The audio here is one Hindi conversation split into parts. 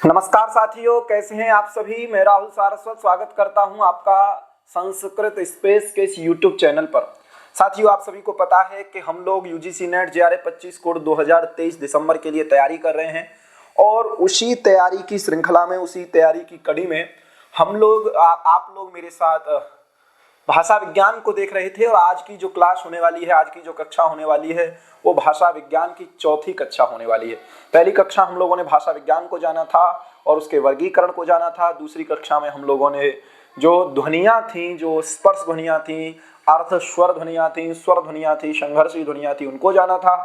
नमस्कार साथियों, कैसे हैं आप सभी। मैं राहुल सारस्वत स्वागत करता हूं आपका संस्कृत स्पेस के इस यूट्यूब चैनल पर। साथियों, आप सभी को पता है कि हम लोग यूजीसी नेट जेआरएफ 25 कोड 2023 दिसंबर के लिए तैयारी कर रहे हैं और उसी तैयारी की श्रृंखला में, उसी तैयारी की कड़ी में हम लोग आप लोग मेरे साथ भाषा विज्ञान को देख रहे थे। और आज की जो क्लास होने वाली है, आज की जो कक्षा होने वाली है, वो भाषा विज्ञान की चौथी कक्षा होने वाली है। पहली कक्षा हम लोगों ने भाषा विज्ञान को जाना था और उसके वर्गीकरण को जाना था। दूसरी कक्षा में हम लोगों ने जो ध्वनियाँ थी, जो स्पर्श ध्वनियाँ थी, अर्थ स्वर ध्वनियाँ थी, स्वर ध्वनियाँ थी, संघर्षी ध्वनियाँ थी, उनको जाना था।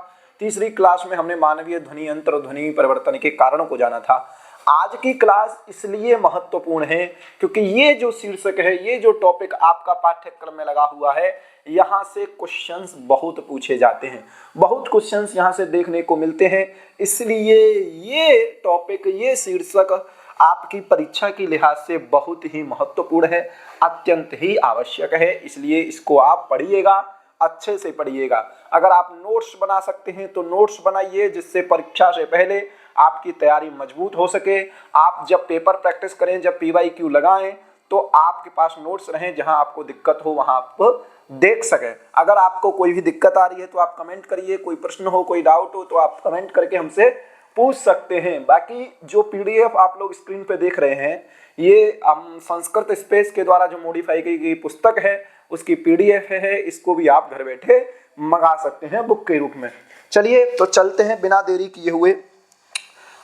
तीसरी क्लास में हमने मानवीय ध्वनि यंत्र, ध्वनि परिवर्तन के कारणों को जाना था। आज की क्लास इसलिए महत्वपूर्ण है क्योंकि ये जो शीर्षक है, ये जो टॉपिक आपका पाठ्यक्रम में लगा हुआ है, यहाँ से क्वेश्चंस बहुत पूछे जाते हैं, बहुत क्वेश्चंस यहाँ से देखने को मिलते हैं। इसलिए ये टॉपिक, ये शीर्षक आपकी परीक्षा की लिहाज से बहुत ही महत्वपूर्ण है, अत्यंत ही आवश्यक है। इसलिए इसको आप पढ़िएगा, अच्छे से पढ़िएगा। अगर आप नोट्स बना सकते हैं तो नोट्स बनाइए, जिससे परीक्षा से पहले आपकी तैयारी मजबूत हो सके। आप जब पेपर प्रैक्टिस करें, जब PYQ लगाएं, तो आपके पास नोट्स रहें, जहां आपको दिक्कत हो वहां आप देख सकें। अगर आपको कोई भी दिक्कत आ रही है तो आप कमेंट करिए, कोई प्रश्न हो, कोई डाउट हो तो आप कमेंट करके हमसे पूछ सकते हैं। बाकी जो PDF आप लोग स्क्रीन पे देख रहे हैं, ये हम संस्कृत स्पेस के द्वारा जो मॉडिफाई की गई पुस्तक है, उसकी PDF है। इसको भी आप घर बैठे मंगा सकते हैं बुक के रूप में। चलिए तो चलते हैं बिना देरी किए हुए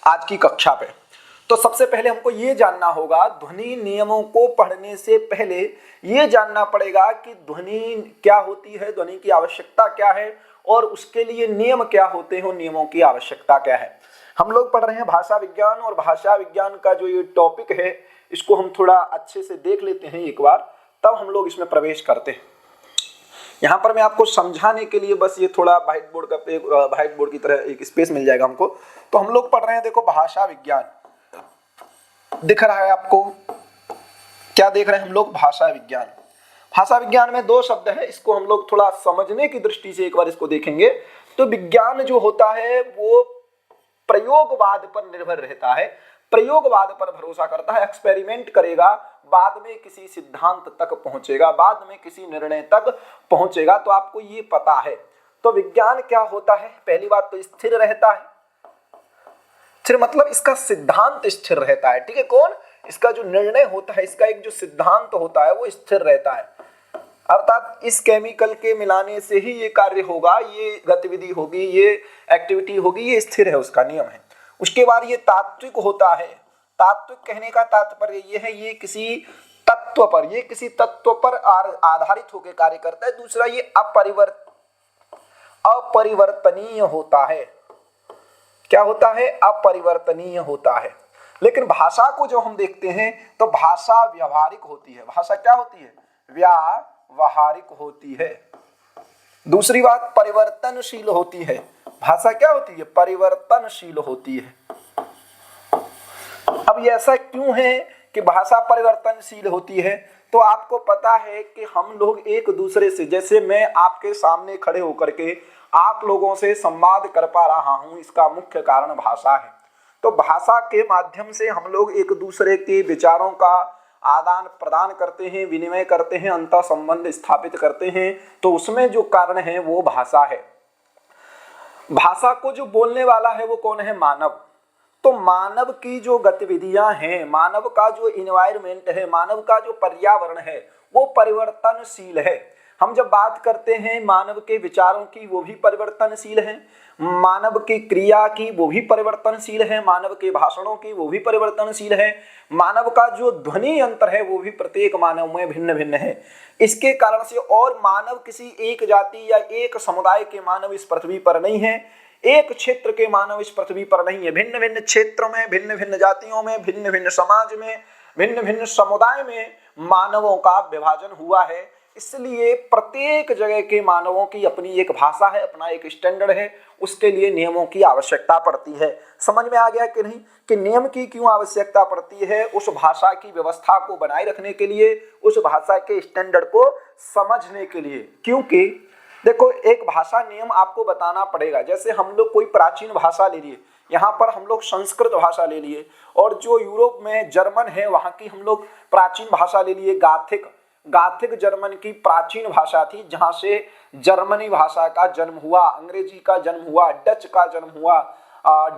आज की कक्षा पे। तो सबसे पहले हमको ये जानना होगा, ध्वनि नियमों को पढ़ने से पहले ये जानना पड़ेगा कि ध्वनि क्या होती है, ध्वनि की आवश्यकता क्या है और उसके लिए नियम क्या होते हैं, नियमों की आवश्यकता क्या है। हम लोग पढ़ रहे हैं भाषा विज्ञान, और भाषा विज्ञान का जो ये टॉपिक है, इसको हम थोड़ा अच्छे से देख लेते हैं एक बार, तब हम लोग इसमें प्रवेश करते हैं। यहाँ पर मैं आपको समझाने के लिए बस ये थोड़ा व्हाइट बोर्ड की तरह एक स्पेस मिल जाएगा हमको। तो हम लोग पढ़ रहे हैं, देखो भाषा विज्ञान दिख रहा है आपको, क्या देख रहे हैं हम लोग? भाषा विज्ञान। भाषा विज्ञान में दो शब्द है, इसको हम लोग थोड़ा समझने की दृष्टि से एक बार इसको देखेंगे। तो विज्ञान जो होता है वो प्रयोगवाद पर निर्भर रहता है, प्रयोगवाद पर भरोसा करता है, एक्सपेरिमेंट करेगा, बाद में किसी सिद्धांत तक पहुंचेगा, बाद में किसी निर्णय तक पहुंचेगा। तो आपको ये पता है। तो विज्ञान क्या होता है? पहली बात तो स्थिर रहता है। स्थिर मतलब इसका सिद्धांत स्थिर रहता है, ठीक है। कौन? इसका जो निर्णय होता है, इसका एक जो सिद्धांत होता है वो स्थिर रहता है। अर्थात इस केमिकल के मिलाने से ही ये कार्य होगा, ये गतिविधि होगी, ये एक्टिविटी होगी, ये स्थिर है, उसका नियम है। उसके बाद ये तात्विक होता है। तात्विक कहने का तात्पर्य ये है, ये किसी तत्व पर आधारित होकर कार्य करता है। दूसरा, ये अपरिवर्तनीय होता है। क्या होता है? अपरिवर्तनीय होता है। लेकिन भाषा को जो हम देखते हैं तो भाषा व्यवहारिक होती है। भाषा क्या होती है? व्यावहारिक होती है। दूसरी बात, परिवर्तनशील होती है। भाषा क्या होती है? परिवर्तनशील होती है। अब ये ऐसा क्यों है कि भाषा परिवर्तनशील होती है? तो आपको पता है कि हम लोग एक दूसरे से, जैसे मैं आपके सामने खड़े होकर के आप लोगों से संवाद कर पा रहा हूं, इसका मुख्य कारण भाषा है। तो भाषा के माध्यम से हम लोग एक दूसरे के विचारों का आदान प्रदान करते हैं, विनिमय करते हैं, अंतः संबंध स्थापित करते हैं। तो उसमें जो कारण है वो भाषा है। भाषा को जो बोलने वाला है वो कौन है? मानव। तो मानव की जो गतिविधियां हैं, मानव का जो इन्वायरमेंट है, मानव का जो पर्यावरण है, वो परिवर्तनशील है। हम जब बात करते हैं मानव के विचारों की, वो भी परिवर्तनशील है। मानव की क्रिया की, वो भी परिवर्तनशील है। मानव के भाषणों की, वो भी परिवर्तनशील है। मानव का जो ध्वनि यंत्र है, वो भी प्रत्येक मानव में भिन्न भिन्न है। इसके कारण से, और मानव किसी एक जाति या एक समुदाय के मानव इस पृथ्वी पर नहीं है, एक क्षेत्र के मानव इस पृथ्वी पर नहीं है। भिन्न भिन्न क्षेत्रों में, भिन्न भिन्न जातियों में, भिन्न भिन्न समाज में, भिन्न भिन्न समुदाय में मानवों का विभाजन हुआ है। इसलिए प्रत्येक जगह के मानवों की अपनी एक भाषा है, अपना एक स्टैंडर्ड है, उसके लिए नियमों की आवश्यकता पड़ती है। समझ में आ गया कि नहीं कि नियम की क्यों आवश्यकता पड़ती है? उस भाषा की व्यवस्था को बनाए रखने के लिए, उस भाषा के स्टैंडर्ड को समझने के लिए। क्योंकि देखो, एक भाषा नियम आपको बताना पड़ेगा। जैसे हम लोग कोई प्राचीन भाषा ले लिए, यहाँ पर हम लोग संस्कृत भाषा ले लिए, और जो यूरोप में जर्मन है वहाँ की हम लोग प्राचीन भाषा ले लिए गाथिक। गाथिक जर्मन की प्राचीन भाषा थी, जहाँ से जर्मनी भाषा का जन्म हुआ, अंग्रेजी का जन्म हुआ, डच का जन्म हुआ,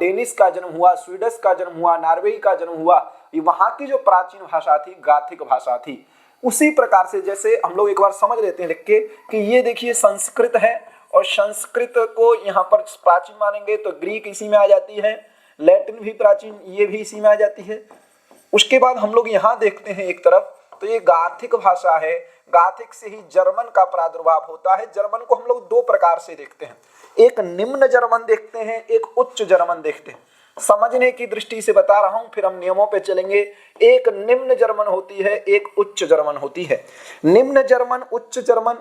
डेनिश का जन्म हुआ, स्वीडिश का जन्म हुआ, नॉर्वे का जन्म हुआ। ये वहाँ की जो प्राचीन भाषा थी गाथिक भाषा थी। उसी प्रकार से जैसे हम लोग एक बार समझ लेते हैं लिख के कि ये देखिए संस्कृत है, और संस्कृत को यहाँ पर प्राचीन मानेंगे तो ग्रीक इसी में आ जाती है, लैटिन भी प्राचीन, ये भी इसी में आ जाती है। उसके बाद हम लोग यहाँ देखते हैं एक तरफ, तो ये गाथिक भाषा है, गाथिक से ही जर्मन का प्रादुर्भाव होता है। जर्मन को हम लोग दो प्रकार से देखते हैं, एक निम्न जर्मन देखते हैं, एक उच्च जर्मन देखते हैं। समझने की दृष्टि से बता रहा हूं, फिर हम नियमों पे चलेंगे। एक निम्न जर्मन होती है, एक उच्च जर्मन होती है। निम्न जर्मन, उच्च जर्मन,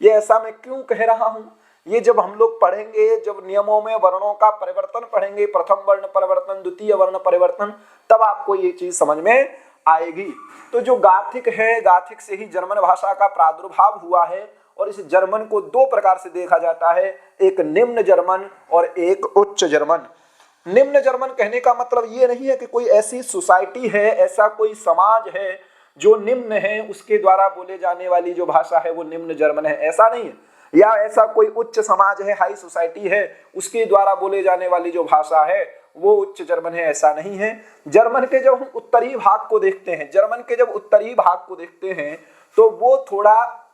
ये ऐसा मैं क्यों कह रहा हूं, ये जब हम लोग पढ़ेंगे, जब नियमों में वर्णों का परिवर्तन पढ़ेंगे, प्रथम वर्ण परिवर्तन, द्वितीय वर्ण परिवर्तन, तब आपको ये चीज समझ में आएगी। तो जो गाथिक है, गाथिक से ही जर्मन भाषा का प्रादुर्भाव हुआ है, और इस जर्मन को दो प्रकार से देखा जाता है, एक निम्न जर्मन और एक उच्च जर्मन। निम्न जर्मन कहने का मतलब ये नहीं है कि कोई ऐसी सोसाइटी है, ऐसा कोई समाज है जो निम्न है, उसके द्वारा बोले जाने वाली जो भाषा है वो निम्न जर्मन है, ऐसा नहीं है। या ऐसा कोई उच्च समाज है, हाई सोसाइटी है, उसके द्वारा बोले जाने वाली जो भाषा है वो उच्च जर्मन है, ऐसा नहीं है। जर्मन के जब हम उत्तरी भाग को देखते हैं, जर्मन के जब उत्तरी भाग को देखते हैं तो वो थोड़ा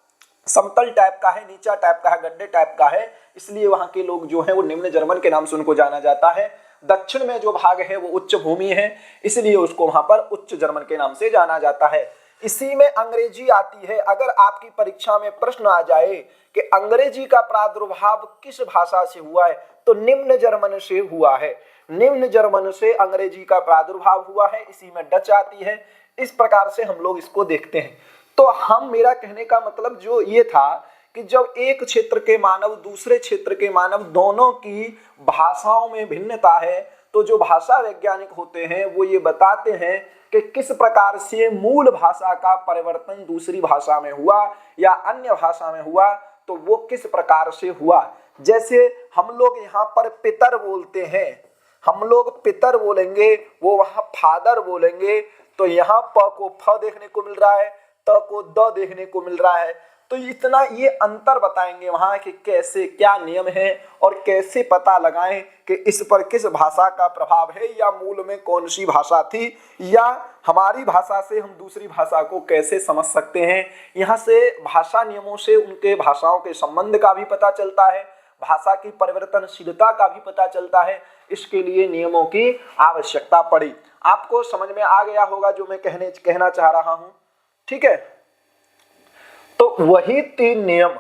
समतल टाइप का है, नीचा टाइप का है, गड्ढे टाइप का है, इसलिए वहां के लोग जो है वो निम्न जर्मन के नाम से उनको जाना जाता है। दक्षिण में जो भाग है वो उच्च भूमि है, इसलिए उसको वहां पर उच्च जर्मन के नाम से जाना जाता है। इसी में अंग्रेजी आती है। अगर आपकी परीक्षा में प्रश्न आ जाए कि अंग्रेजी का प्रादुर्भाव किस भाषा से हुआ है, तो निम्न जर्मन से हुआ है। निम्न जर्मन से अंग्रेजी का प्रादुर्भाव हुआ है, इसी में डच आती है। इस प्रकार से हम लोग इसको देखते हैं। तो हम, मेरा कहने का मतलब जो ये था कि जब एक क्षेत्र के मानव दूसरे क्षेत्र के मानव दोनों की भाषाओं में भिन्नता है, तो जो भाषा वैज्ञानिक होते हैं वो ये बताते हैं कि किस प्रकार से मूल भाषा का परिवर्तन दूसरी भाषा में हुआ या अन्य भाषा में हुआ, तो वो किस प्रकार से हुआ। जैसे हम लोग यहाँ पर पितर बोलते हैं, हम लोग पितर बोलेंगे, वो वहां फादर बोलेंगे, तो यहाँ प को फ देखने को मिल रहा है, त को द देखने को मिल रहा है। तो इतना ये अंतर बताएंगे वहां कि कैसे क्या नियम है और कैसे पता लगाएं कि इस पर किस भाषा का प्रभाव है, या मूल में कौन सी भाषा थी, या हमारी भाषा से हम दूसरी भाषा को कैसे समझ सकते हैं। यहाँ से भाषा नियमों से उनके भाषाओं के संबंध का भी पता चलता है, भाषा की परिवर्तनशीलता का भी पता चलता है। इसके लिए नियमों की आवश्यकता पड़ी। आपको समझ में आ गया होगा जो मैं कहना चाह रहा हूं, ठीक है। तो वही तीन नियम,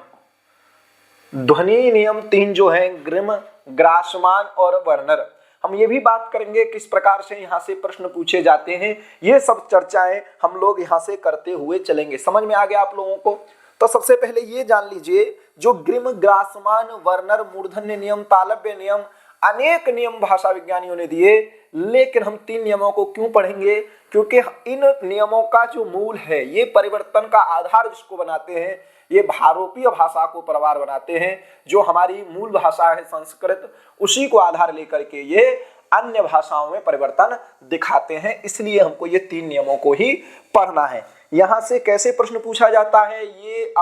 ध्वनि नियम तीन जो हैं, ग्रिम, ग्रासमान और वर्नर, हम ये भी बात करेंगे किस प्रकार से यहाँ से प्रश्न पूछे जाते हैं। ये सब चर्चाएं हम लोग यहाँ से करते हुए चलेंगे। समझ में आ गया आप लोगों को? तो सबसे पहले ये जान लीजिए, जो ग्रिम, ग्रासमान, वर्नर, मूर्धन्य नियम, तालव्य नियम, अनेक नियम भाषा विज्ञानियों ने दिए, लेकिन हम तीन नियमों को क्यों पढ़ेंगे? क्योंकि इन नियमों का जो मूल है, ये परिवर्तन का आधार जिसको बनाते हैं, ये भारोपीय भाषा को प्रवार बनाते हैं। जो हमारी मूल भाषा है संस्कृत, उसी को आधार लेकर के ये अन्य भाषाओं में परिवर्तन दिखाते हैं। इसलिए हमको ये तीन नियमों को ही पढ़ना है। यहाँ से कैसे प्रश्न पूछा जाता है, ये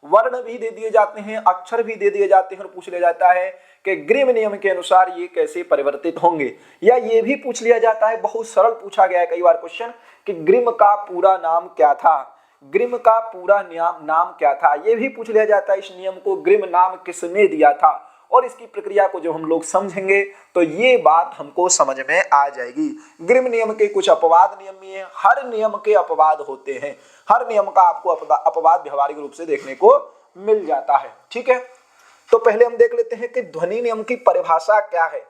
वर्ण भी दे दिए जाते हैं, अक्षर भी दे दिए जाते हैं, और पूछ लिया जाता है कि ग्रिम नियम के अनुसार ये कैसे परिवर्तित होंगे। या ये भी पूछ लिया जाता है, बहुत सरल पूछा गया है कई बार क्वेश्चन, कि ग्रिम का पूरा नाम क्या था, ग्रिम का पूरा नाम क्या था। ये भी पूछ लिया जाता है, इस नियम को ग्रिम नाम किसने दिया था। और इसकी प्रक्रिया को जब हम लोग समझेंगे तो ये बात हमको समझ में आ जाएगी। ग्रिम नियम के कुछ अपवाद नियम भी हैं, हर नियम के अपवाद होते हैं, हर नियम का आपको अपवाद व्यवहारिक रूप से देखने को मिल जाता है, ठीक है। तो पहले हम देख लेते हैं कि ध्वनि नियम की परिभाषा क्या है।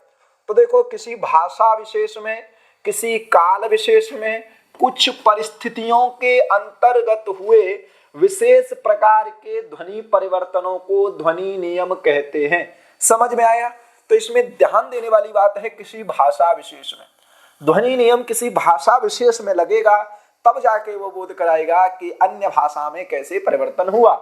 तो देखो, किसी भाषा विशेष में, किसी काल विशेष में, कुछ परिस्थितियों के अंतर्गत हुए विशेष प्रकार के ध्वनि परिवर्तनों को ध्वनि नियम कहते हैं। समझ में आया? तो इसमें ध्यान देने वाली बात है, किसी भाषा विशेष में ध्वनि नियम किसी भाषा विशेष में लगेगा, तब जाके वो बोध कराएगा कि अन्य भाषा में कैसे परिवर्तन हुआ।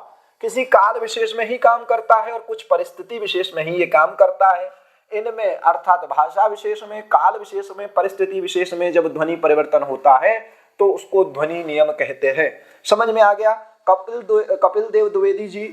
किसी काल विशेष में ही काम करता है और कुछ परिस्थिति विशेष में ही ये काम करता है। इनमें अर्थात भाषा विशेष में, काल विशेष में, परिस्थिति विशेष में जब ध्वनि परिवर्तन होता है तो उसको ध्वनि नियम कहते हैं। समझ में आ गया। कपिल देव द्विवेदी जी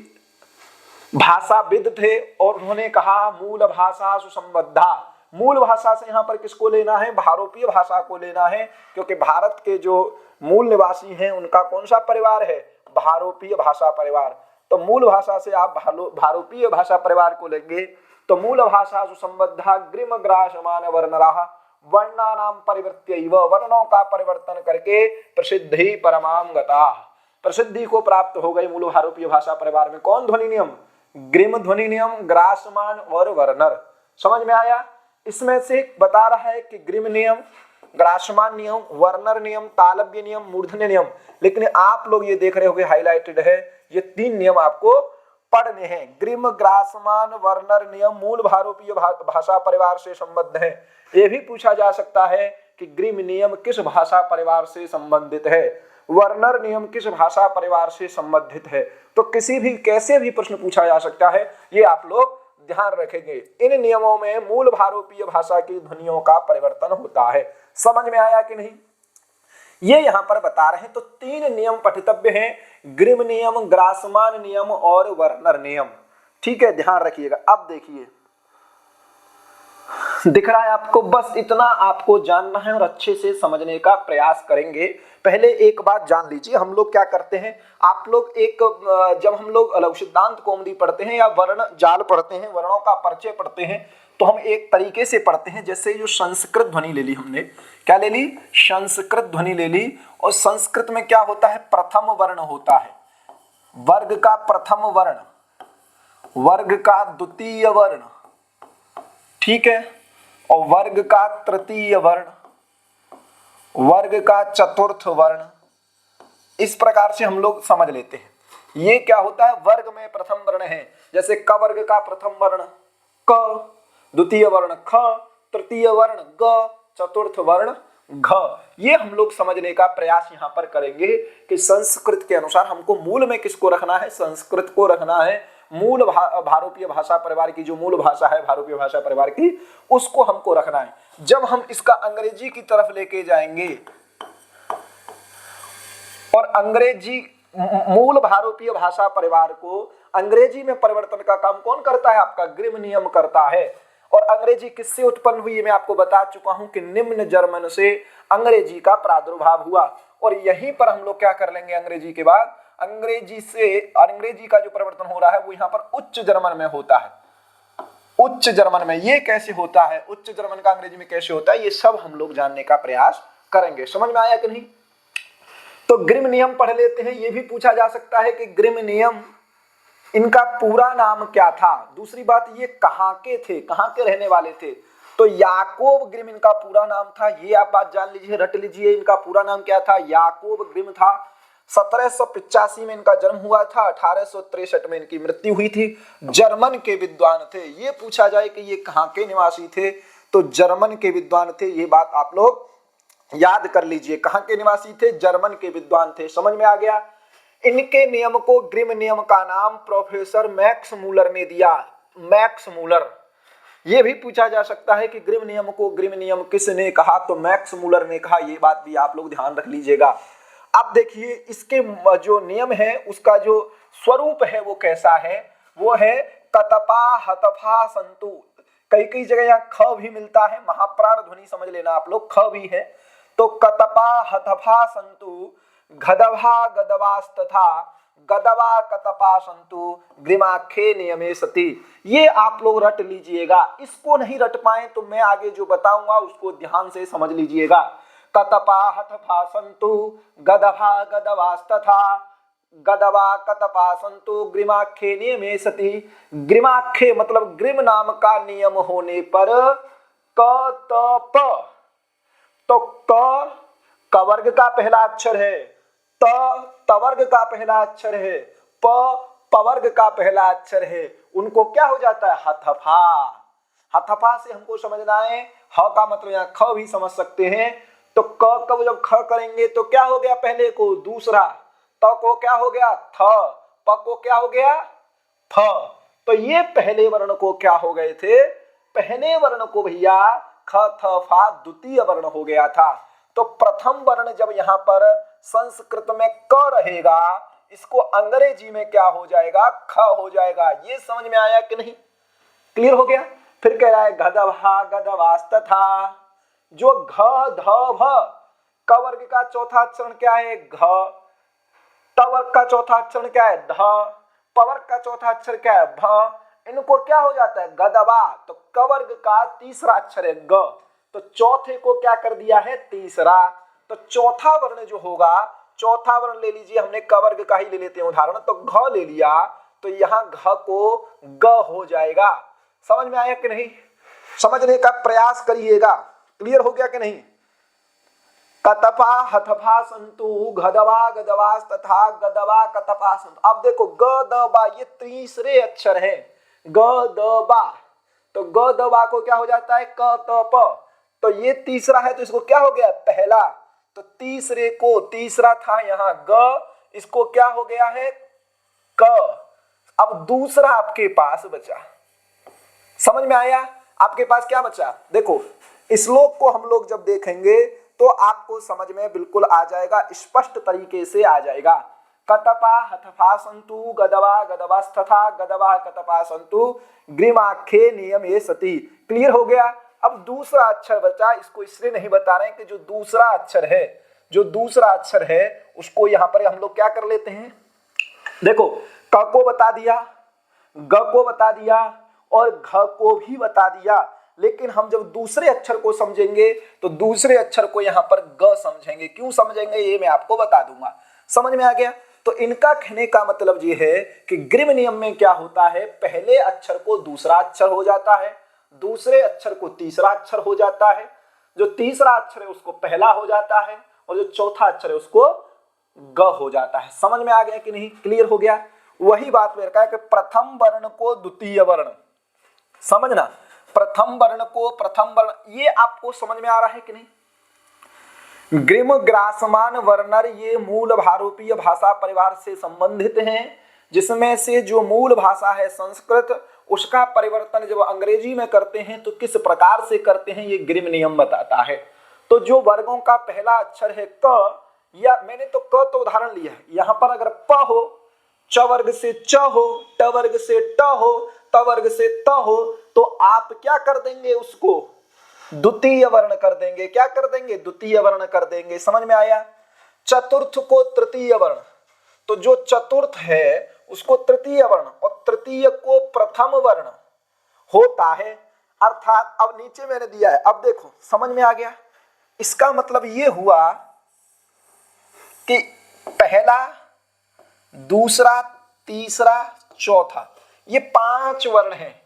भाषाविद थे और उन्होंने कहा मूल भाषा सुसंबद्धा। मूल भाषा से यहाँ पर किसको लेना है? भारोपीय भाषा को लेना है, क्योंकि भारत के जो मूल निवासी हैं उनका कौन सा परिवार है? भारोपीय भाषा परिवार। तो मूल भाषा से आप भारोपीय भाषा परिवार को लेंगे तो मूल भाषा सुसंबद्धा ग्रिम ग्रासमान वर्णराः वर्णानां परिवर्त्यैव, वर्णों का परिवर्तन करके प्रसिद्धि परमाम गताः, प्रसिद्धि को प्राप्त हो गई मूल भारोपीय भाषा परिवार में। कौन ध्वनि नियम? ग्रिम ध्वनि नियम, ग्रासमान और वर्णर। समझ में आया। इसमें से बता रहा है कि ग्रिम नियम, ग्रासमान नियम, वर्णर नियम, तालव्य नियम, मूर्धन्य नियम। लेकिन आप लोग ये देख रहे होंगे हाईलाइटेड है, ये 3 नियम आपको पढ़ने हैं। ग्रिम, ग्रासमान, वर्णर नियम मूल भारोपीय भाषा परिवार से संबद्ध है। ये भी पूछा जा सकता है कि ग्रिम नियम किस भाषा परिवार से संबंधित है, वर्णर नियम किस भाषा परिवार से संबंधित है। तो किसी भी कैसे भी प्रश्न पूछा जा सकता है, ये आप लोग ध्यान रखेंगे। इन नियमों में मूल भारोपीय भाषा की ध्वनियों का परिवर्तन होता है। समझ में आया कि नहीं? ये यहाँ पर बता रहे हैं। तो 3 नियम पठितव्य हैं, ग्रिम नियम, ग्रासमान नियम और वर्णर नियम। ठीक है, ध्यान रखिएगा। अब देखिए दिख रहा है आपको, बस इतना आपको जानना है और अच्छे से समझने का प्रयास करेंगे। पहले एक बात जान लीजिए, हम लोग क्या करते हैं, आप लोग जब हम लोग लघु सिद्धांत कौमुदी पढ़ते हैं या वर्ण जाल पढ़ते हैं, वर्णों का परिचय पढ़ते हैं, तो हम एक तरीके से पढ़ते हैं। जैसे जो संस्कृत ध्वनि ले ली हमने, क्या ले ली? संस्कृत ध्वनि ले ली। और संस्कृत में क्या होता है? प्रथम वर्ण होता है, वर्ग का प्रथम वर्ण, वर्ग का द्वितीय वर्ण, ठीक है, और वर्ग का तृतीय वर्ण, वर्ग का चतुर्थ वर्ण। इस प्रकार से हम लोग समझ लेते हैं। ये क्या होता है? वर्ग में प्रथम वर्ण है। जैसे क वर्ग का प्रथम वर्ण क, द्वितीय वर्ण ख, तृतीय वर्ण ग, चतुर्थ वर्ण घ। ये हम लोग समझने का प्रयास यहाँ पर करेंगे कि संस्कृत के अनुसार हमको मूल में किसको रखना है? संस्कृत को रखना है। मूल भारोपीय भाषा परिवार की जो मूल भाषा है भारोपीय भाषा परिवार की, उसको हमको रखना है। जब हम इसका अंग्रेजी की तरफ लेके जाएंगे और अंग्रेजी मूल भारोपीय भाषा परिवार को अंग्रेजी में परिवर्तन का काम कौन करता है? आपका ग्रिम नियम करता है। और अंग्रेजी किससे उत्पन्न हुई? मैं आपको बता चुका हूं कि निम्न जर्मन से अंग्रेजी का प्रादुर्भाव हुआ। और यहीं पर हम लोग क्या कर लेंगे? अंग्रेजी के बाद अंग्रेजी का जो परिवर्तन हो रहा है वो यहाँ पर उच्च जर्मन में होता है। उच्च जर्मन में ये कैसे होता है? उच्च जर्मन का अंग्रेजी में कैसे होता है? ये सब हम लोग जानने का प्रयास करेंगे। समझ में आया कि नहीं? तो ग्रिम नियम पढ़ लेते हैं। ये भी पूछा जा सकता है कि ग्रिम नियम इनका पूरा नाम क्या था। दूसरी बात, ये कहाँ के थे, कहाँ के रहने वाले थे? तो याकोब ग्रिम इनका पूरा नाम था। ये आप बात जान लीजिए, रट लीजिए। इनका पूरा नाम क्या था? याकोब ग्रिम था। 1785 में इनका जन्म हुआ था, 1863 में इनकी मृत्यु हुई थी। जर्मन के विद्वान थे। ये पूछा जाए कि ये कहाँ के निवासी थे, तो जर्मन के विद्वान थे। ये बात आप लोग याद कर लीजिए। कहाँ के निवासी थे? जर्मन के विद्वान थे। समझ में आ गया? इनके नियम को, ग्रिम नियम का नाम प्रोफेसर मैक्स मूलर ने दिया। Max Muller. ये भी पूछा जा सकता है कि ग्रिम नियम को ग्रिम नियम किसने कहा, तो मैक्स मूलर ने कहा। ये बात भी आप लोग ध्यान रख लीजिएगा। अब देखिए इसके जो नियम है उसका जो स्वरूप है वो कैसा है? वो है कतपा हतफा संतु। कई जगह यहाँ ख भी मिलता है, महाप्राण ध्वनि समझ लेना आप लोग, ख भी है। तो कतपा हतफा संतु, गदभा गदवास्तथा, गदवा कतपा संतु, ग्रिमाखे नियमे सति। ये आप लोग रट लीजिएगा। इसको नहीं रट पाए तो मैं आगे जो बताऊंगा उसको ध्यान से समझ लीजिएगा। कतपा हतफा संतु, गदभा गदवास्तथा, गदवा कतपा संतु, ग्रिमाखे नियमे सति। ग्रिमाखे मतलब ग्रिम नाम का नियम होने पर कतप। तो क वर्ग का पहला अक्षर है, तवर्ग का पहला अक्षर है, पवर्ग का पहला अक्षर है। उनको क्या हो जाता है? हथफा। हथफा से हमको समझना है, ह का मतलब यहाँ ख भी समझ सकते हैं। तो क कब जब ख करेंगे तो क्या हो गया? पहले को दूसरा, त को क्या हो गया? थ, प को क्या हो गया? फ। तो ये पहले वर्ण को क्या हो गए थे? पहले वर्ण को भैया ख थ फा द्वितीय वर्ण हो गया था। तो प्रथम वर्ण जब यहाँ पर संस्कृत में क रहेगा, इसको अंग्रेजी में क्या हो जाएगा, ख हो जाएगा। ये समझ में आया कि नहीं, क्लियर हो गया। फिर कह रहा है गदभा गदवास्तथा, जो घ ध भ क वर्ग का चौथा अक्षर क्या है घ, ट वर्ग का चौथा अक्षर क्या है ध, प वर्ग का चौथा अक्षर क्या है भ, इनको क्या हो जाता है गदवा। तो क वर्ग का तीसरा अक्षर है ग, तो चौथे को क्या कर दिया है तीसरा। तो चौथा वर्ण जो होगा, चौथा वर्ण ले लीजिए, हमने क वर्ग का ही ले लेते हैं उदाहरण, तो घ ले लिया, तो यहाँ घ को ग हो जाएगा। समझ में आया कि नहीं, समझने का प्रयास करिएगा, क्लियर हो गया कि नहीं। कतपा हथफा संतु गदवा गदवास तथा गदवा कतपा संतु। अब देखो ग द बा ये तीसरे अक्षर है ग द बा, तो ग द बा को क्या हो जाता है क त प, तो ये तीसरा है तो इसको क्या हो गया पहला, तो तीसरे को तीसरा था यहाँ ग, इसको क्या हो गया है क। अब दूसरा आपके पास बचा, समझ में आया, आपके पास क्या बचा। देखो श्लोक को हम लोग जब देखेंगे तो आपको समझ में बिल्कुल आ जाएगा, स्पष्ट तरीके से आ जाएगा। कतपा हथफा संतु गदवा गदवास्तथा गदवा कतपा संतु ग्रीमाख्ये नियमे सति। क्लियर हो गया। अब दूसरा अक्षर बचा, इसको इसलिए नहीं बता रहे हैं कि जो दूसरा अक्षर है, जो दूसरा अक्षर है उसको यहाँ पर हम लोग क्या कर लेते हैं। देखो क को बता दिया, ग को बता दिया और घ को भी बता दिया, लेकिन हम जब दूसरे अक्षर को समझेंगे तो दूसरे अक्षर को यहाँ पर ग समझेंगे। क्यों समझेंगे ये मैं आपको बता दूंगा। समझ में आ गया। तो इनका कहने का मतलब ये है कि ग्रीम नियम में क्या होता है, पहले अक्षर को दूसरा अक्षर हो जाता है, दूसरे अक्षर को तीसरा अक्षर हो जाता है, जो तीसरा अक्षर है उसको पहला हो जाता है और जो चौथा अक्षर है उसको ग हो जाता है। समझ में आ गया कि नहीं, क्लियर हो गया। वही बात मेरे का है कि प्रथम वर्ण को द्वितीय वर्ण, समझना, प्रथम वर्ण को प्रथम वर्ण, ये आपको समझ में आ रहा है कि नहीं। ग्रीम ग्रासमान वर्णर ये मूल भारोपीय भाषा परिवार से संबंधित हैं, जिसमें से जो मूल भाषा है संस्कृत, उसका परिवर्तन जब अंग्रेजी में करते हैं तो किस प्रकार से करते हैं ये ग्रीम नियम बताता है। तो जो वर्गों का पहला अक्षर है क, या मैंने तो क तो उदाहरण लिया है, यहाँ पर अगर प हो, च वर्ग से च हो, ट वर्ग से ट हो, त वर्ग से त हो, तो आप क्या कर देंगे उसको द्वितीय वर्ण कर देंगे। क्या कर देंगे द्वितीय वर्ण कर देंगे। समझ में आया। चतुर्थ को तृतीय वर्ण, तो जो चतुर्थ है उसको तृतीय वर्ण और तृतीय को प्रथम वर्ण होता है। अर्थात अब नीचे मैंने दिया है, अब देखो समझ में आ गया। इसका मतलब ये हुआ कि पहला, दूसरा, तीसरा, चौथा, ये 5 वर्ण हैं।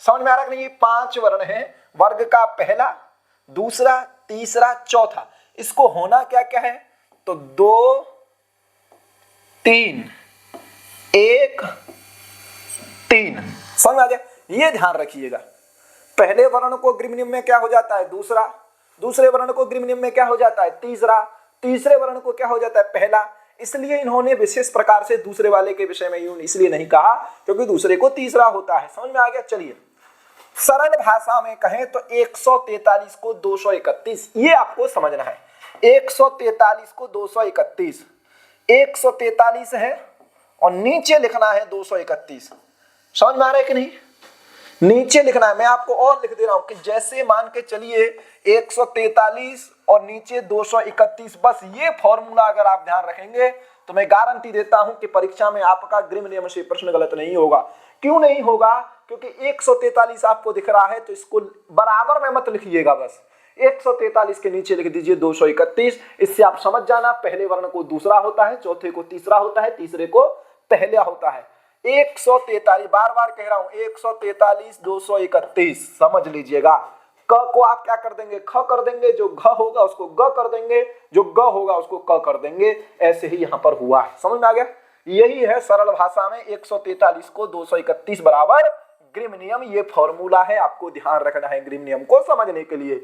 समझ में आ रहा है कि नहीं, ये 5 वर्ण हैं। वर्ग का पहला, दूसरा, तीसरा, चौथा, इसको होना क्या क्या है, तो 2 3 1 3। समझ में आ गया। ये ध्यान रखिएगा, पहले वर्ण को ग्रीम नियम में क्या हो जाता है दूसरा, दूसरे वर्ण को ग्रीम नियम में क्या हो जाता है तीसरा, तीसरे वर्ण को क्या हो जाता है पहला। इसलिए इन्होंने विशेष प्रकार से दूसरे वाले के विषय में यूं इसलिए नहीं कहा क्योंकि दूसरे को तीसरा होता है। समझ में आ गया। चलिए सरल भाषा में कहें तो 143 को 231, ये आपको समझना है। 143 को 231, 143 है और नीचे लिखना है 231। समझ में आ रहा है कि नहीं, नीचे लिखना है। मैं आपको और लिख दे रहा हूं कि जैसे मान के चलिए 143 और नीचे 231, बस ये फॉर्मूला अगर आप ध्यान रखेंगे तो मैं गारंटी देता हूं कि परीक्षा में आपका ग्रीम नियम से प्रश्न गलत नहीं होगा। क्यों नहीं होगा, क्योंकि 143 आपको दिख रहा है तो इसको बराबर में मत लिखिएगा, बस 143 के नीचे लिख दीजिए 231। इससे आप समझ जाना पहले वर्ण को दूसरा होता है, चौथे को तीसरा होता है, तीसरे को पहला होता है। 143, बार बार कह रहा हूं 143 231 समझ लीजिएगा। क को आप क्या कर देंगे ख कर देंगे, जो घ होगा उसको ग कर देंगे, जो ग होगा उसको क कर देंगे। ऐसे ही यहां पर हुआ है। समझ में आ गया। यही है सरल भाषा में 143 को 231 बराबर ग्रीम नियम। ये फॉर्मूला है, आपको ध्यान रखना है ग्रीम नियम को समझने के लिए।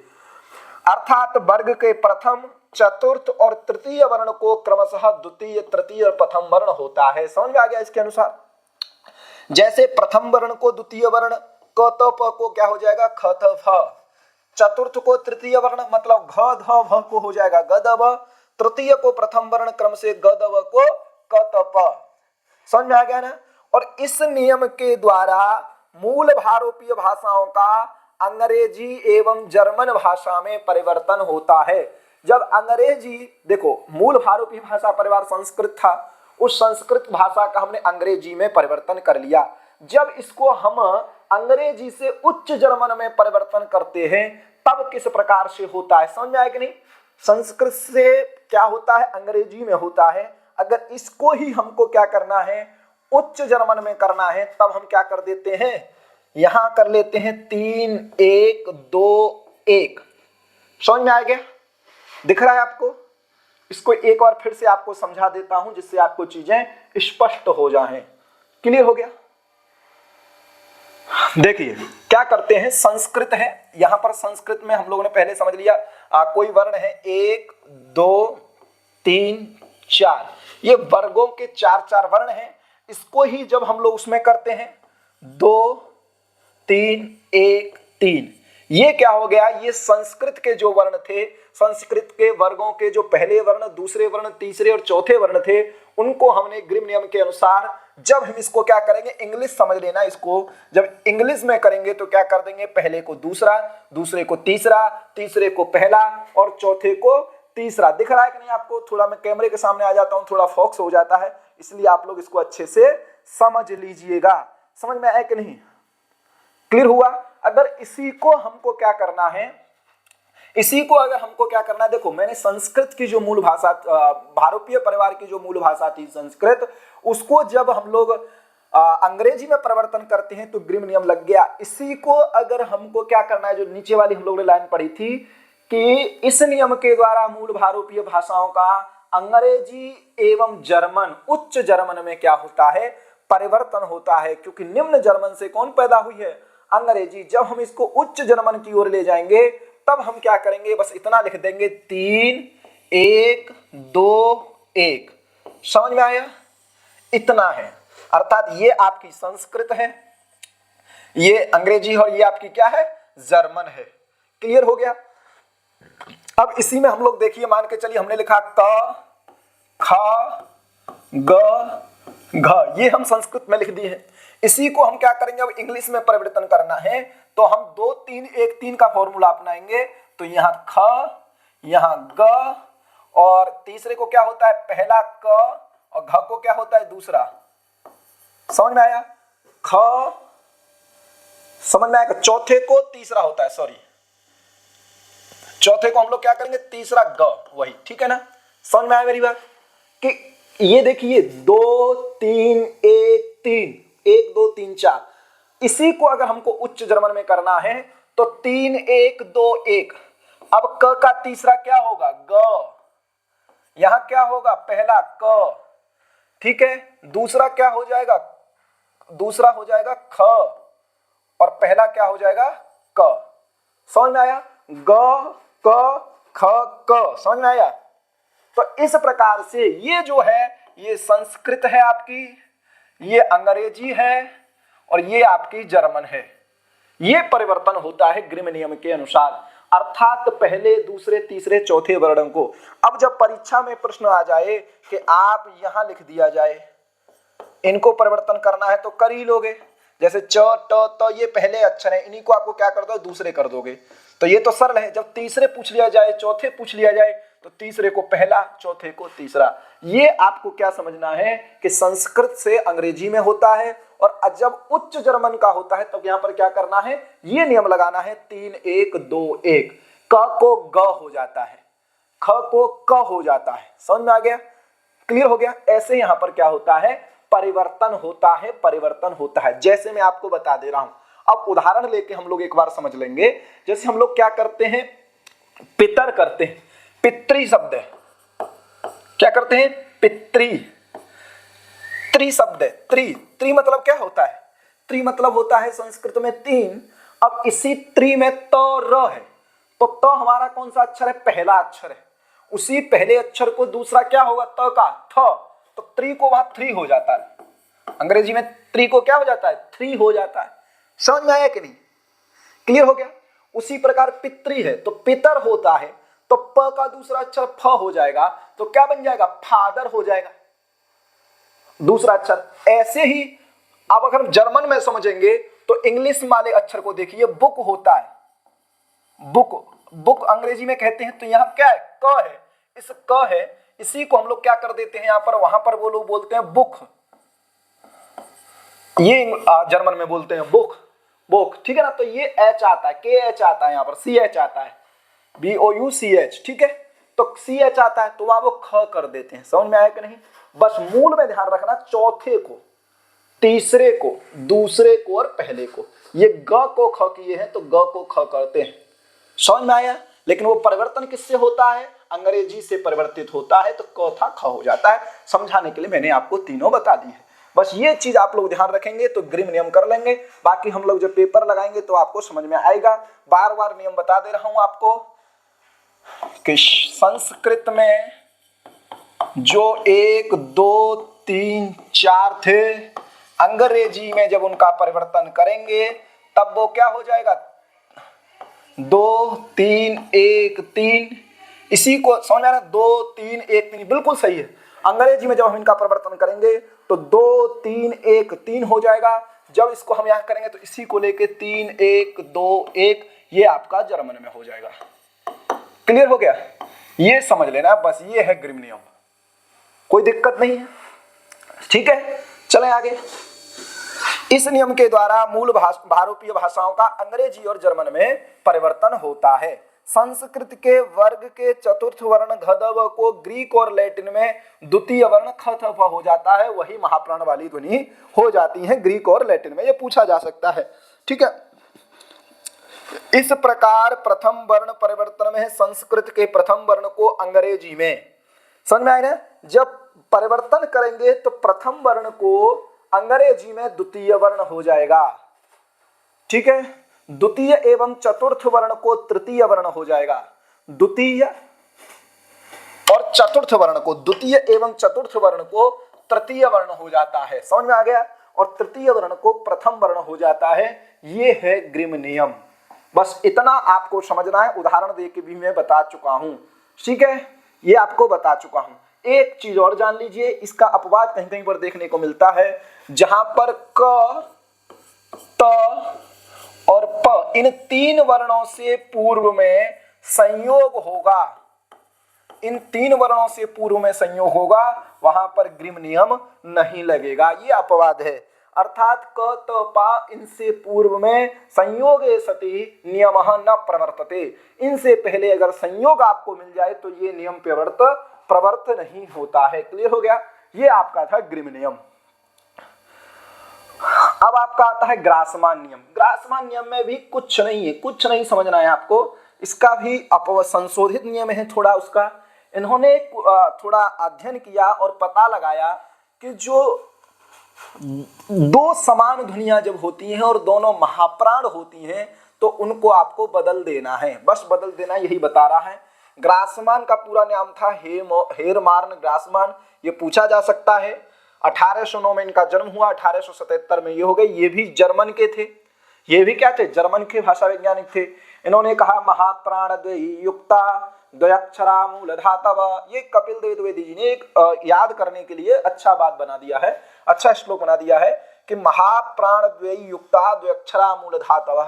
अर्थात वर्ग के प्रथम, चतुर्थ और तृतीय वर्ण को क्रमशः द्वितीय, तृतीय और प्रथम वर्ण होता है। समझ में आ गया। इसके अनुसार जैसे प्रथम वर्ण को द्वितीय वर्ण क त प को क्या हो जाएगा ख थ फ। चतुर्थ को तृतीय वर्ण मतलब घ ध भ को हो जाएगा ग द भ। तृतीय को प्रथम वर्ण क्रम से ग द व को क त प। समझ में आ गया ना। और इस नियम के द्वारा मूल भारोपीय भाषाओं का अंग्रेजी एवं जर्मन भाषा में परिवर्तन होता है। जब अंग्रेजी देखो मूल भारोपीय भाषा परिवार संस्कृत था, उस संस्कृत भाषा का हमने अंग्रेजी में परिवर्तन कर लिया। जब इसको हम अंग्रेजी से उच्च जर्मन में परिवर्तन करते हैं तब किस प्रकार से होता है, समझ में आया कि नहीं। संस्कृत से क्या होता है अंग्रेजी में होता है। अगर इसको ही हमको क्या करना है उच्च जर्मन में करना है तब हम क्या कर देते हैं यहां कर लेते हैं 3 1 2 1। समझ में आ गया, दिख रहा है आपको। इसको एक बार फिर से आपको समझा देता हूं जिससे आपको चीजें स्पष्ट हो जाएं। क्लियर हो गया। देखिए क्या करते हैं, संस्कृत है, यहां पर संस्कृत में हम लोगों ने पहले समझ लिया कोई वर्ण है 1 2 3 4, ये वर्गों के 4 वर्ण हैं। इसको ही जब हम लोग उसमें करते हैं 2 3 1 3, ये क्या हो गया, ये संस्कृत के जो वर्ण थे, संस्कृत के वर्गों के जो पहले वर्ण दूसरे वर्ण तीसरे और चौथे वर्ण थे उनको हमने ग्रिम नियम के अनुसार जब हम इसको क्या करेंगे इंग्लिश समझ लेना, इसको जब इंग्लिश में करेंगे तो क्या कर देंगे पहले को दूसरा, दूसरे को तीसरा, तीसरे को पहला और चौथे को तीसरा। दिख रहा है कि नहीं आपको। थोड़ा मैं कैमरे के सामने आ जाता हूं, थोड़ा फोकस हो जाता है, इसलिए आप लोग इसको अच्छे से समझ लीजिएगा। समझ में आया कि नहीं, क्लियर हुआ। अगर इसी को हमको क्या करना है, इसी को अगर हमको क्या करना है, देखो मैंने संस्कृत की जो मूल भाषा भारोपीय परिवार की जो मूल भाषा थी संस्कृत, उसको जब हम लोग अंग्रेजी में परिवर्तन करते हैं तो ग्रिम नियम लग गया। इसी को अगर हमको क्या करना है, जो नीचे वाली हम लोग ने लाइन पढ़ी थी कि इस नियम के द्वारा मूल भारोपीय भाषाओं का अंग्रेजी एवं जर्मन उच्च जर्मन में क्या होता है परिवर्तन होता है, क्योंकि निम्न जर्मन से कौन पैदा हुई है अंग्रेजी। जब हम इसको उच्च जर्मन की ओर ले जाएंगे तब हम क्या करेंगे, बस इतना लिख देंगे 3 1 2 1। समझ में आया, इतना है। अर्थात ये आपकी संस्कृत है, ये अंग्रेजी और ये आपकी क्या है जर्मन है। क्लियर हो गया। अब इसी में हम लोग देखिए मान के चलिए हमने लिखा क ख ग घ, ये हम संस्कृत में लिख दिए हैं। इसी को हम क्या करेंगे अब इंग्लिश में परिवर्तन करना है तो हम 2 3 1 3 का फॉर्मूला अपनाएंगे। तो यहाँ ख यहाँ ग और तीसरे को क्या होता है पहला क और घ को क्या होता है दूसरा। समझ में आया, ख समझ में आएगा, चौथे को तीसरा होता है, सॉरी चौथे को हम लोग क्या करेंगे तीसरा ग, वही ठीक है ना। समझ में आया मेरी बात कि ये देखिए 2 3 1 3 1 2 3 4, इसी को अगर हमको उच्च जर्मन में करना है तो 3 1 2 1। अब क का तीसरा क्या होगा ग, यहां क्या होगा पहला क, ठीक है, दूसरा क्या हो जाएगा, दूसरा हो जाएगा ख और पहला क्या हो जाएगा क। समझ में आया, ग क ख क, समझ में आया। तो इस प्रकार से ये जो है ये संस्कृत है आपकी, ये अंग्रेजी है और ये आपकी जर्मन है। ये परिवर्तन होता है ग्रिम नियम के अनुसार, अर्थात पहले दूसरे तीसरे चौथे वर्णों को। अब जब परीक्षा में प्रश्न आ जाए कि आप यहां लिख दिया जाए इनको परिवर्तन करना है तो कर ही लोगे। जैसे च ट त ये पहले अक्षर है, इन्हीं को आपको क्या कर दो दूसरे कर दोगे, तो ये तो सरल है। जब तीसरे पूछ लिया जाए चौथे पूछ लिया जाए तो तीसरे को पहला चौथे को तीसरा। ये आपको क्या समझना है कि संस्कृत से अंग्रेजी में होता है और जब उच्च जर्मन का होता है तब यहां पर क्या करना है ये नियम लगाना है 3 1 2 1। क को ग हो जाता है, ख को क हो जाता है। समझ में आ गया, क्लियर हो गया। ऐसे यहां पर क्या होता है परिवर्तन होता है, परिवर्तन होता है, जैसे मैं आपको बता दे रहा हूं। अब उदाहरण लेके हम लोग एक बार समझ लेंगे। जैसे हम लोग क्या करते हैं पितर करते हैं, पितृ शब्द है, क्या करते हैं पितृ, त्रि शब्द है, त्रि, त्रि मतलब क्या होता है, त्रि मतलब होता है संस्कृत में 3। अब इसी त्रि में त र है तो त हमारा कौन सा अक्षर है पहला अक्षर है, उसी पहले अक्षर को दूसरा क्या होगा त का थ, तो त्रि को वहां 3 हो जाता है। अंग्रेजी में त्रि को क्या हो जाता है 3 हो जाता है। समझ में आया कि नहीं? क्लियर हो गया। उसी प्रकार पितृ है तो पितर होता है तो प का दूसरा अक्षर फ हो जाएगा तो क्या बन जाएगा? फादर हो जाएगा दूसरा अक्षर। ऐसे ही अब अगर हम जर्मन में समझेंगे तो इंग्लिश वाले अक्षर को देखिए, बुक होता है, बुक, बुक अंग्रेजी में कहते हैं, तो यहां क्या है? क है। इस क है, इसी को हम लोग क्या कर देते हैं यहां पर, वहां पर वो लोग बोलते हैं बुक, ये जर्मन में बोलते हैं बुक, बुक, ठीक है ना। तो ये एच आता है, के एच आता है, यहाँ पर सी एच आता है, BOUCH, ठीक है। तो CH आता है तो वहां वो ख कर देते हैं। समझ में आया कि नहीं? बस मूल में ध्यान रखना, चौथे को, तीसरे को, दूसरे को और पहले को, ये ग को ख किए हैं तो ग को ख करते हैं। समझ में आया? लेकिन वो परिवर्तन किससे होता है? अंग्रेजी से परिवर्तित होता है तो क था ख हो जाता है। समझाने के लिए मैंने आपको तीनों बता दी है। बस ये चीज आप लोग ध्यान रखेंगे तो ग्रीम नियम कर लेंगे। बाकी हम लोग जब पेपर लगाएंगे तो आपको समझ में आएगा। बार बार नियम बता दे रहा हूं आपको कि संस्कृत में जो 1 2 3 4 थे, अंग्रेजी में जब उनका परिवर्तन करेंगे तब वो क्या हो जाएगा? 2 3 1 3। इसी को समझ आ रहा है? 2 3 1 3 बिल्कुल सही है। अंग्रेजी में जब हम इनका परिवर्तन करेंगे तो 2 3 1 3 हो जाएगा। जब इसको हम यहाँ करेंगे तो इसी को लेके 3 1 2 1, ये आपका जर्मन में हो जाएगा। क्लियर हो गया? ये समझ लेना, बस ये है ग्रीम नियम, कोई दिक्कत नहीं है, ठीक है। चलें आगे। इस नियम के द्वारा मूल भारतीय भाषाओं का अंग्रेजी और जर्मन में परिवर्तन होता है। संस्कृत के वर्ग के चतुर्थ वर्ण घदव को ग्रीक और लैटिन में द्वितीय वर्ण ख थ फ हो जाता है, वही महाप्राण वाली ध्वनि हो जाती है ग्रीक और लैटिन में। ये पूछा जा सकता है, ठीक है। इस प्रकार प्रथम वर्ण परिवर्तन में संस्कृत के प्रथम वर्ण को अंग्रेजी में, समझ में आया ना? जब परिवर्तन करेंगे तो प्रथम वर्ण को अंग्रेजी में द्वितीय वर्ण हो जाएगा, ठीक है। द्वितीय एवं चतुर्थ वर्ण को तृतीय वर्ण हो जाएगा। द्वितीय और चतुर्थ वर्ण को, द्वितीय एवं चतुर्थ वर्ण को तृतीय वर्ण हो जाता है। समझ में आ गया? और तृतीय वर्ण को प्रथम वर्ण हो जाता है। ये है ग्रीम नियम। बस इतना आपको समझना है। उदाहरण देके भी मैं बता चुका हूं, ठीक है, ये आपको बता चुका हूं। एक चीज और जान लीजिए, इसका अपवाद कहीं कहीं पर देखने को मिलता है, जहां पर क, त और प इन तीन वर्णों से पूर्व में संयोग होगा, इन तीन वर्णों से पूर्व में संयोग होगा, वहां पर ग्रीम नियम नहीं लगेगा। ये अपवाद है। अर्थात क त पा इनसे पूर्व में संयोगे सति नियमः न प्रवर्तते। इनसे पहले अगर संयोग आपको मिल जाए तो ये नियम प्रवर्त नहीं होता है। क्लियर हो गया? ये आपका था ग्रीम नियम। अब आपका आता है ग्रासमान नियम। ग्रासमान नियम में भी कुछ नहीं है, कुछ नहीं समझना है आपको। इसका भी संशोधित नियम है थोड़ा उसका। इन्होंने थोड़ा अध्ययन किया और पता लगाया कि जो दो समान ध्वनियां जब होती हैं और दोनों महाप्राण होती हैं तो उनको आपको बदल देना है। बस बदल देना, यही बता रहा है। ग्रासमान का पूरा नाम था हेरमार्न ग्रासमान। ये पूछा जा सकता है। 1809 में इनका जन्म हुआ, 1877 में ये हो गए। ये भी जर्मन के थे। ये भी क्या थे? जर्मन के भाषा वैज्ञानिक थे। इन्होंने कहा महाप्राण द्वयी युक्ता द्वयक्षरा मूल धातव। ये कपिल देव द्विवेदी जी ने एक याद करने के लिए अच्छा बात बना दिया है, अच्छा श्लोक बना दिया है कि महाप्राण द्वयी युक्ता द्वयक्षरा मूल धातव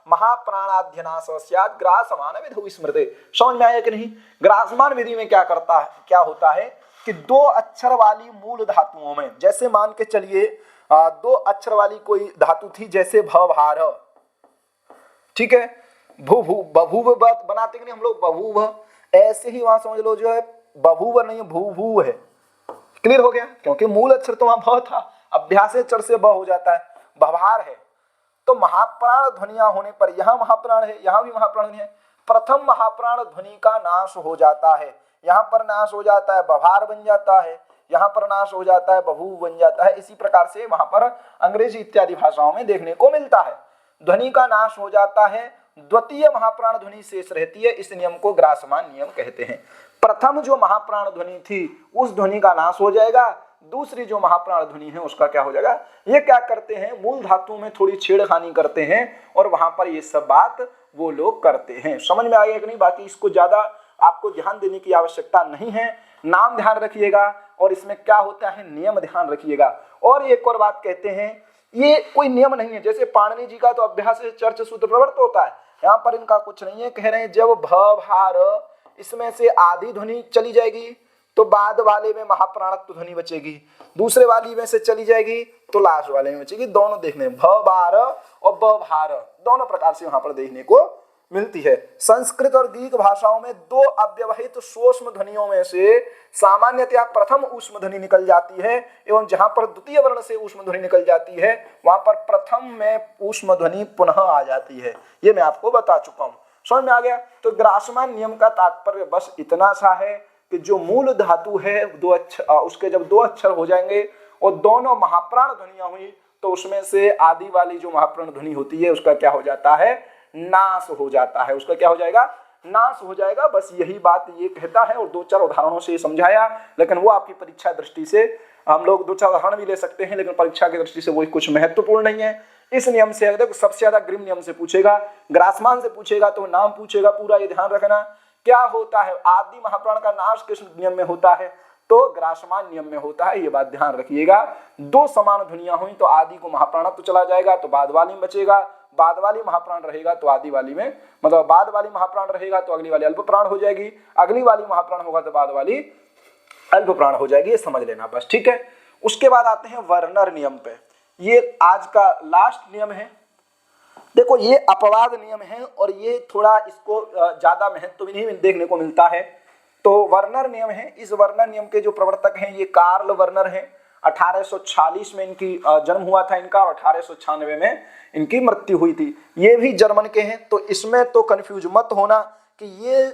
महाप्राणाध्यनास स्यात् ग्रासमान विधौ स्मृते। समझ में आया कि नहीं? ग्रासमान विधि में क्या करता है, क्या होता है कि दो अक्षर वाली मूल धातुओं में, जैसे मान के चलिए दो अक्षर वाली कोई धातु थी, जैसे भभार, ठीक है, बभूव बनाते कि नहीं हम लोग, बभूव, ऐसे ही वहां समझ लो जो है बभूव नहीं भूभू है। क्लियर हो गया? क्योंकि मूल अक्षर तो वहां भ था, अभ्यास अक्षर से ब हो जाता है, भभार है। तो महाप्राण ध्वनियां होने पर यहाँ महाप्राण है, यहाँ भी महाप्राण है। प्रथम महाप्राण ध्वनि का नाश हो जाता है, यहाँ पर नाश हो जाता है, बभार बन जाता है, यहाँ पर नाश हो जाता है, बभूव बन जाता है। इसी प्रकार से वहां पर अंग्रेजी इत्यादि भाषाओं में देखने को मिलता है। ध्वनि का नाश हो जाता है, द्वितीय महाप्राण ध्वनि शेष रहती है। इस नियम को ग्रासमान नियम कहते हैं। प्रथम जो महाप्राण ध्वनि थी उस ध्वनि का नाश हो जाएगा, दूसरी जो महाप्राण ध्वनि है उसका क्या हो जाएगा। ये क्या करते हैं, मूल धातु में थोड़ी छेड़खानी करते हैं और वहां पर ये सब बात वो लोग करते हैं। समझ में आ गया कि नहीं। बाकी इसको ज्यादा आपको ध्यान देने की आवश्यकता नहीं है। नाम ध्यान रखिएगा और इसमें क्या होता है नियम ध्यान रखिएगा। और एक और बात कहते हैं, ये कोई नियम नहीं है। जैसे पाणिनि जी का तो अभ्यास से चर्च सूत्र प्रवृत्त होता है, यहाँ पर इनका कुछ नहीं है। कह रहे हैं जब भ भार इसमें से आधी ध्वनि चली जाएगी तो बाद वाले में महाप्राणत्व ध्वनि बचेगी, दूसरे वाली में से चली जाएगी तो लास्ट वाले में बचेगी। दोनों देखने भ बार और ब भार दोनों प्रकार से यहाँ पर देखने को मिलती है। संस्कृत और ग्रीक भाषाओं में दो अव्यवहित सूक्ष्म ध्वनियों में से सामान्यतया प्रथम ऊष्म ध्वनि निकल जाती है एवं जहां पर द्वितीय वर्ण से ऊष्म ध्वनि निकल जाती है वहां पर प्रथम में ऊष्म ध्वनि पुनः आ जाती है। ये मैं आपको बता चुका हूं। समझ में आ गया। तो ग्रासमान नियम का तात्पर्य बस इतना सा है कि जो मूल धातु है दो अक्षर, उसके जब दो अक्षर हो जाएंगे और दोनों महाप्राण ध्वनियां हुई तो उसमें से आदि वाली जो महाप्राण ध्वनि होती है उसका क्या हो जाता है, नाश हो जाता है। उसका क्या हो जाएगा, नाश हो जाएगा। बस यही बात ये कहता है और दो चार उदाहरणों से समझाया, लेकिन वो आपकी परीक्षा दृष्टि से हम लोग दो चार उदाहरण भी ले सकते हैं, लेकिन परीक्षा की दृष्टि से वो कुछ महत्वपूर्ण नहीं है। इस नियम से अगर सबसे ज्यादा ग्रीम नियम से पूछेगा, ग्रासमान से पूछेगा तो नाम पूछेगा पूरा, ये ध्यान रखना। क्या होता है, आदि महाप्राण का नाश किस नियम में होता है, तो ग्रासमान नियम में होता है। ये बात ध्यान रखिएगा। दो समान ध्वनियां हुई तो आदि को महाप्राण तो चला जाएगा तो बाद वाली में बचेगा, बाद वाली महाप्राण रहेगा तो आदि वाली में, मतलब बाद वाली महाप्राण रहेगा तो अगली वाली अल्प प्राण हो जाएगी, अगली वाली महाप्राण होगा तो बाद वाली अल्प प्राण हो जाएगी। ये समझ लेना बस, ठीक है। उसके बाद आते हैं वर्नर नियम पे। ये आज का लास्ट नियम है। देखो ये अपवाद नियम है और ये थोड़ा इसको ज्यादा महत्व भी नहीं देखने को मिलता है। तो वर्नर नियम है। इस वर्नर नियम के जो प्रवर्तक हैं ये कार्ल वर्नर हैं। 1846 में इनकी जन्म हुआ था इनका और 1896 में इनकी मृत्यु हुई थी। ये भी जर्मन के हैं। तो इसमें तो कंफ्यूज मत होना कि ये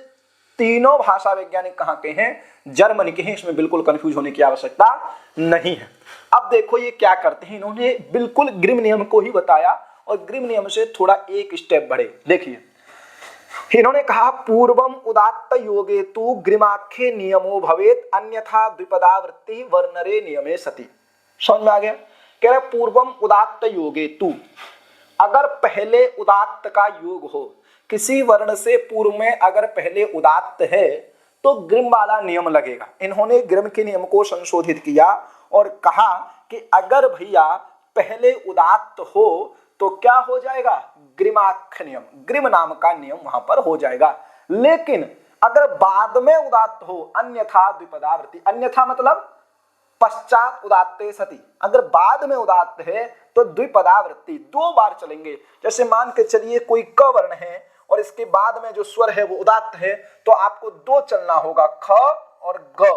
तीनों भाषा वैज्ञानिक कहाँ के हैं, जर्मनी के हैं। इसमें बिल्कुल कंफ्यूज होने की आवश्यकता नहीं है। अब देखो ये क्या करते हैं, इन्होंने बिल्कुल ग्रिम नियम को ही बताया और ग्रिम नियम से थोड़ा एक स्टेप बढ़े। देखिए इन्होंने कहा पूर्वम उदात्त योगे तु ग्रिमाख्ये नियमो भवेत अन्यथा द्विपदावृत्ति वर्नरे नियमे सति। समझ में आ गया। कह रहे पूर्वम उदात्त योगे तु, अगर पहले उदात्त का योग हो, किसी वर्ण से पूर्व में अगर पहले उदात्त है तो ग्रिम वाला नियम लगेगा। इन्होंने ग्रिम के नियम को संशोधित किया और कहा कि अगर भैया पहले उदात्त हो तो क्या हो जाएगा, ग्रिमाख्य नियम, ग्रिम नाम का नियम वहां पर हो जाएगा। लेकिन अगर बाद में उदात्त हो अन्यथा द्विपदावृत्ति, अन्यथा मतलब पश्चात उदात्ते सति, अगर बाद में उदात्त है तो द्विपदावृत्ति दो बार चलेंगे। जैसे मान के चलिए कोई क वर्ण है और इसके बाद में जो स्वर है वो उदात्त है तो आपको दो चलना होगा, ख और ग।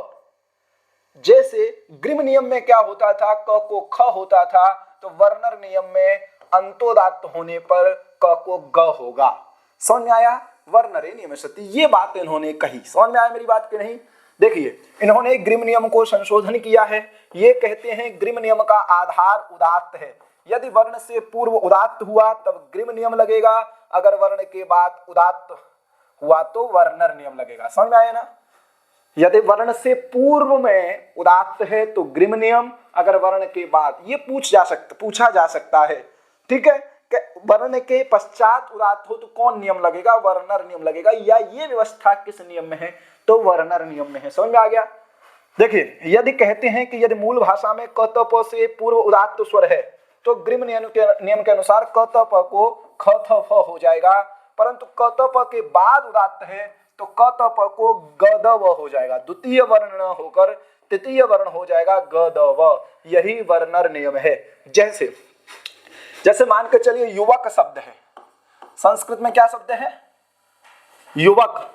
जैसे ग्रिम नियम में क्या होता था, क को ख होता था, तो वर्नर नियम में अंतोदात्त होने पर क को ग होगा। समझ में आया, वर्नरे नियम सति। ये बात इन्होंने कही। समझ में आया मेरी बात की नहीं। देखिए इन्होंने ग्रिम नियम को संशोधन किया है। ये कहते हैं ग्रिम नियम का आधार उदात्त है। यदि वर्ण से पूर्व उदात्त हुआ तब ग्रिम नियम लगेगा, अगर वर्ण के बाद उदात्त हुआ तो वर्नर नियम लगेगा। समझ में आया ना। यदि वर्ण से पूर्व में उदात्त है तो ग्रिम नियम, अगर वर्ण के बाद, ये पूछा जा सकता है, ठीक है, वर्ण के पश्चात उदात्त हो तो कौन नियम लगेगा, वर्नर नियम लगेगा। या ये व्यवस्था किस नियम में है, तो वर्नर नियम में है। समझ में आ गया। देखिए यदि कहते हैं कि यदि मूल भाषा में क त प से पूर्व उदात्त स्वर है तो ग्रिम नियम के अनुसार क त प को ख थ फ हो जाएगा, परंतु क त प के बाद उदात्त है तो क त प को ग द व हो जाएगा, द्वितीय वर्ण न होकर तृतीय वर्ण हो जाएगा ग द व। यही वर्नर नियम है। जैसे मान के चलिए युवक शब्द है, संस्कृत में क्या शब्द है, युवक।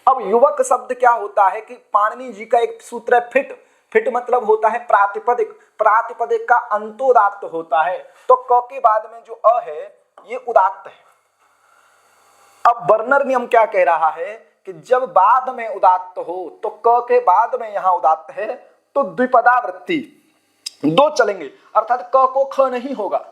अब युवक शब्द क्या होता है कि पाणिनि जी का एक सूत्र है फिट। फिट मतलब होता है प्रातिपदिक, प्रातिपदिक का अंतोदात्त होता है। तो क के बाद में जो अ है ये उदात्त है। अब वर्नर नियम क्या कह रहा है कि जब बाद में उदात्त हो तो क के बाद में यहां उदात्त है तो द्विपदावृत्ति दो चलेंगे, अर्थात क को ख नहीं होगा।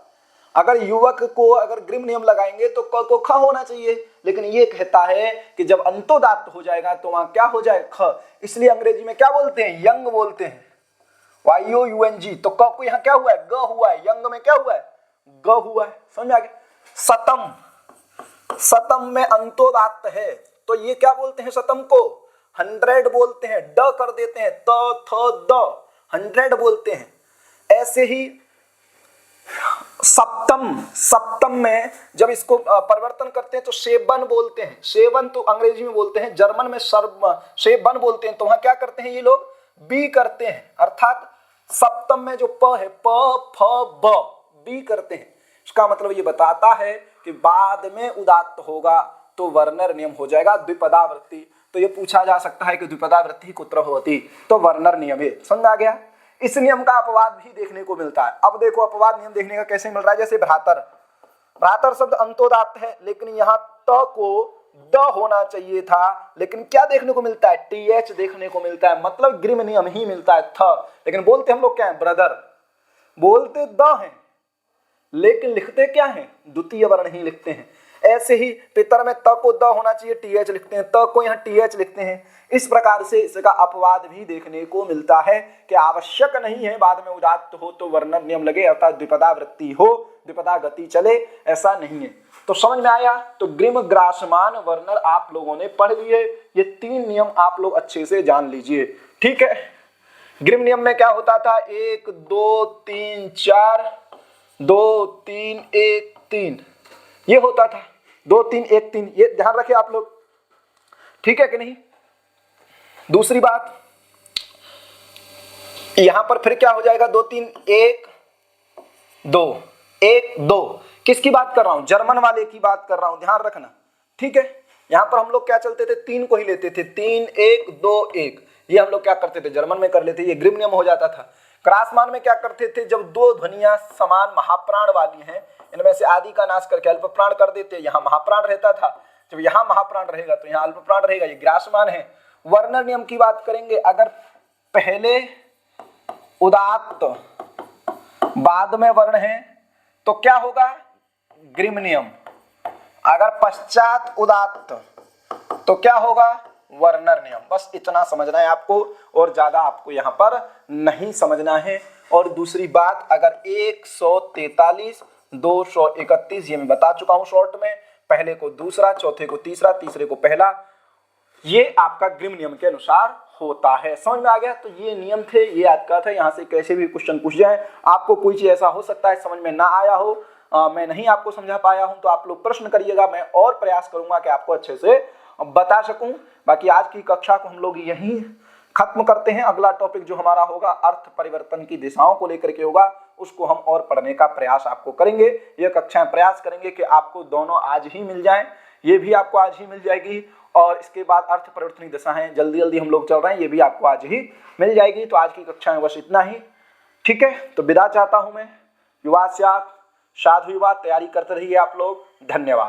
अगर युवक को अगर ग्रिम नियम लगाएंगे तो क को ख होना चाहिए, लेकिन ये कहता है कि जब अंतोदात्त हो जाएगा तो वहां क्या हो जाए, ख। इसलिए अंग्रेजी में क्या बोलते हैं, यंग बोलते हैं। YOUNG, तो क को यहाँ क्या हुआ है, ग हुआ है, यंग में क्या हुआ है, ग हुआ है, समझ में आ गया। सतम, सतम में अंतोदात्त है, तो ये क्या बोलते हैं, सतम को 100 बोलते हैं, ड कर देते हैं, त थ द 100 बोलते हैं। ऐसे ही सप्तम, सप्तम में जब इसको परिवर्तन करते हैं तो सेवन बोलते हैं, सेवन तो अंग्रेजी में बोलते हैं, जर्मन में सेवन बोलते हैं, तो वहां क्या करते हैं ये लोग, बी करते हैं, अर्थात सप्तम में जो प है, प फ ब, बी करते हैं। इसका मतलब ये बताता है कि बाद में उदात्त होगा तो वर्नर नियम हो जाएगा द्विपदावृत्ति। तो ये पूछा जा सकता है कि द्विपदावृत्ति कुत्र होती, तो वर्नर नियम है, समझ आ गया। इस नियम का अपवाद भी देखने को मिलता है। अब देखो अपवाद नियम देखने का कैसे मिल रहा है, जैसे भ्रातर, भ्रातर शब्द अंतोदात्त है, लेकिन यहाँ त को द होना चाहिए था, लेकिन क्या देखने को मिलता है, टीएच देखने को मिलता है, मतलब ग्रीम नियम ही मिलता है थ, लेकिन बोलते हम लोग क्या है, ब्रदर, बोलते द हैं लेकिन लिखते क्या है, द्वितीय वर्ण ही लिखते हैं। ऐसे ही पितर में त को द होना चाहिए, टीएच लिखते हैं, त को यहाँ टीएच लिखते हैं। इस प्रकार से इसका अपवाद भी देखने को मिलता है कि आवश्यक नहीं है बाद में उदात्त हो तो वर्णन नियम लगे, अर्थात द्विपदा वृत्ति हो, द्विपदा गति चले, ऐसा नहीं है। तो समझ में आया। तो ग्रीम, ग्रासमान, वर्नर आप लोगों ने पढ़ लिए, ये 3 नियम आप लोग अच्छे से जान लीजिए, ठीक है। ग्रीम नियम में क्या होता था, 1 2 3 4, 2 3 1 3, ये होता था 2 3 1 3, ये ध्यान रखे आप लोग, ठीक है कि नहीं। दूसरी बात, यहां पर फिर क्या हो जाएगा, 2 3 1 2 1 2, किसकी बात कर रहा हूं, जर्मन वाले की बात कर रहा हूं, ध्यान रखना, ठीक है। यहां पर हम लोग क्या चलते थे, 3 को ही लेते थे, 3 1 2 1, ये हम लोग क्या करते थे, जर्मन में कर लेते, ये ग्रीम नियम हो जाता था। क्रासमान में क्या करते थे, जब 2 ध्वनियां समान महाप्राण वाली हैं, इनमें से आदि का नाश करके अल्प प्राण कर देते, यहां महाप्राण रहता था, जब यहां महाप्राण रहेगा तो यहां अल्प प्राण रहेगा, ये ग्रासमान है। वर्नर नियम की बात करेंगे, अगर पहले उदात्त बाद में वर्ण है तो क्या होगा, ग्रीम नियम, अगर पश्चात उदात्त तो क्या होगा, वर्नर नियम। बस इतना समझना है आपको, और ज्यादा आपको यहां पर नहीं समझना है। और दूसरी बात, अगर 143 231, ये मैं बता चुका हूं शॉर्ट में, पहले को दूसरा, चौथे को तीसरा, तीसरे को पहला, ये आपका ग्रीम नियम के अनुसार होता है। समझ में आ गया। तो ये नियम थे, ये याद का था, यहाँ से कैसे भी क्वेश्चन पूछ जाए, आपको कोई चीज ऐसा हो सकता है समझ में ना आया हो, मैं नहीं आपको समझा पाया हूं, तो आप लोग प्रश्न करिएगा, मैं और प्रयास करूंगा कि आपको अच्छे से बता सकूं। बाकी आज की कक्षा को हम लोग यहीं खत्म करते हैं। अगला टॉपिक जो हमारा होगा अर्थ परिवर्तन की दिशाओं को लेकर के होगा, उसको हम और पढ़ने का प्रयास आपको करेंगे। ये कक्षाएं प्रयास करेंगे कि आपको दोनों आज ही मिल जाएं, ये भी आपको आज ही मिल जाएगी, और इसके बाद अर्थ परिवर्तन की दिशाएं जल्दी जल्दी हम लोग चल रहे हैं, ये भी आपको आज ही मिल जाएगी। तो आज की कक्षा में बस इतना ही, ठीक है। तो विदा चाहता हूं मैं, युवा साधु युवा, तैयारी करते रहिए आप लोग, धन्यवाद।